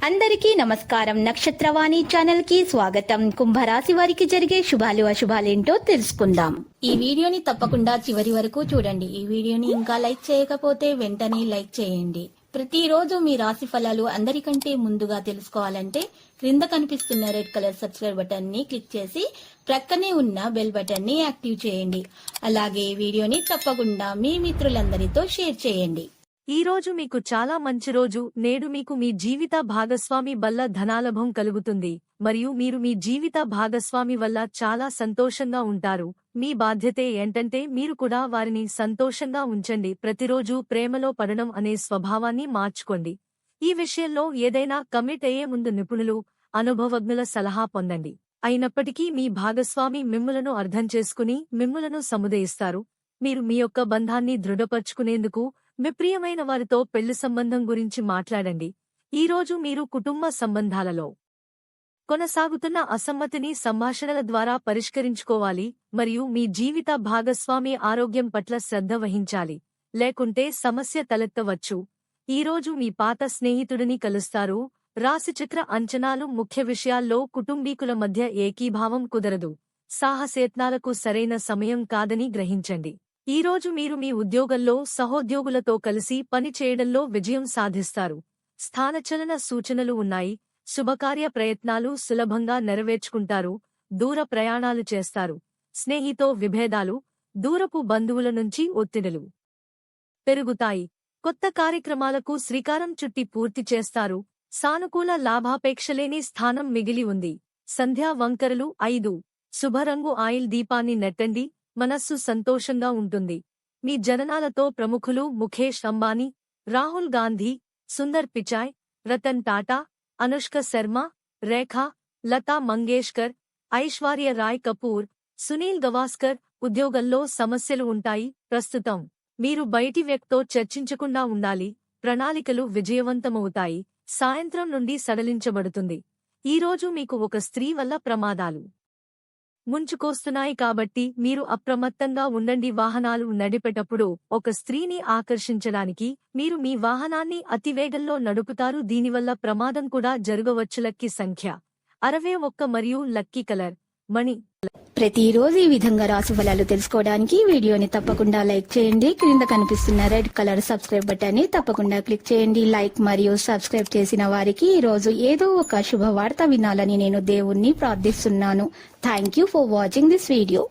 అందరికీ నమస్కారం. నక్షత్రవాణి ఛానల్ కి స్వాగతం. కుంభరాశి వారికి జరిగే శుభాలు అశుభాలేంటో తెలుసుకుందాం. ఈ వీడియోని తప్పకుండా చివరి వరకు చూడండి. ఈ వీడియోని ఇంకా లైక్ చేయకపోతే వెంటనే లైక్ చేయండి. ప్రతిరోజు మీ రాశి ఫలాలు అందరికంటే ముందుగా తెలుసుకోవాలంటే క్రింద కనిపిస్తున్న రెడ్ కలర్ సబ్స్క్రైబ్ బటన్ ని క్లిక్ చేసి ప్రక్కనే ఉన్న బెల్ బటన్ ని యాక్టివ్ చేయండి. అలాగే వీడియోని తప్పకుండా మీ మిత్రులందరితో షేర్ చేయండి. ఈ రోజు మీకు చాలా మంచి రోజు. నేడు మీకు మీ జీవిత భాగస్వామి వల్ల ధనాలాభం కలుగుతుంది మరియు మీరు మీ జీవిత భాగస్వామి వల్ల చాలా సంతోషంగా ఉంటారు. మీ బాధ్యతే ఏంటంటే మీరు కూడా వారిని సంతోషంగా ఉంచండి. ప్రతిరోజు ప్రేమలో పడడం అనే స్వభావాన్ని మార్చుకోండి. ఈ విషయంలో ఏదైనా కమిట్ అయ్యే ముందు నిపుణులు, అనుభవజ్ఞుల సలహా పొందండి. అయినప్పటికీ మీ భాగస్వామి మిమ్ములను అర్థం చేసుకుని మిమ్ములను సముదాయిస్తారు. మీరు మీ యొక్క బంధాన్ని దృఢపర్చుకునేందుకు మీ ప్రియమైన వారితో పెళ్లి సంబంధం గురించి మాట్లాడండి. ఈరోజు మీరు కుటుంబ సంబంధాలలో కొనసాగుతున్న అసమ్మతిని సంభాషణల ద్వారా పరిష్కరించుకోవాలి మరియు మీ జీవిత భాగస్వామి ఆరోగ్యం పట్ల శ్రద్ధ వహించాలి, లేకుంటే సమస్య తలెత్తవచ్చు. ఈరోజు మీ పాత స్నేహితుడిని కలుస్తారు. రాశిచక్ర అంచనాలు ముఖ్య విషయాల్లో కుటుంబీకుల మధ్య ఏకీభావం కుదరదు. సాహసేత్నాలకు సరైన సమయం కాదని గ్రహించండి. ఈరోజు మీరు మీ ఉద్యోగంలో సహోద్యోగులతో కలిసి పని చేయడంలో విజయం సాధిస్తారు. స్థానచలన సూచనలు ఉన్నాయి. శుభకార్య ప్రయత్నాలు సులభంగా నెరవేర్చుకుంటారు. దూర ప్రయాణాలు చేస్తారు. స్నేహితో విభేదాలు, దూరపు బంధువుల నుంచి ఒత్తిడులు పెరుగుతాయి. కొత్త కార్యక్రమాలకు శ్రీకారం చుట్టి పూర్తి చేస్తారు. సానుకూల లాభాపేక్షలేని స్థానం మిగిలి ఉంది. సంధ్యా వంకరలు 5. శుభరంగు ఆయిల్ దీపాన్ని నెట్టండి. మనస్సు సంతోషంగా ఉంటుంది. మీ జననాలతో ప్రముఖులు ముఖేష్ అంబానీ, రాహుల్ గాంధీ, సుందర్ పిచాయ్, రతన్ టాటా, అనుష్క శర్మ, రేఖా, లతా మంగేష్కర్, ఐశ్వర్య రాయ్ కపూర్, సునీల్ గవాస్కర్. ఉద్యోగంలో సమస్యలు ఉంటాయి. ప్రస్తుతం మీరు బయటి వ్యక్తితో చర్చించకుండా ఉండాలి. ప్రణాళికలు విజయవంతమవుతాయి. సాయంత్రం నుండి సడలించబడుతుంది. ఈరోజు మీకు ఒక స్త్రీ వల్ల ప్రమాదాలు ముంచుకొస్తున్నాయి కాబట్టి మీరు అప్రమత్తంగా ఉండండి. వాహనాలు నడిపేటప్పుడు ఒక స్త్రీని ఆకర్షించడానికి మీరు మీ వాహనాన్ని అతివేగంలో నడుపుతారు. దీనివల్ల ప్రమాదం కూడా జరగవచ్చు. లక్కీ సంఖ్య 61 మరియు లక్కీ కలర్ మణి. ప్రతిరోజు ఈ విధంగా రాశి ఫలాలు తెలుసుకోవడానికి వీడియోని తప్పకుండా లైక్ చేయండి. క్రింద కనిపిస్తున్న రెడ్ కలర్ సబ్స్క్రైబ్ బటన్ ని తప్పకుండా క్లిక్ చేయండి. లైక్ మరియు సబ్స్క్రైబ్ చేసిన వారికి ఈ రోజు ఏదో ఒక శుభవార్త వినాలని నేను దేవుణ్ణి ప్రార్థిస్తున్నాను. Thank you for watching this video.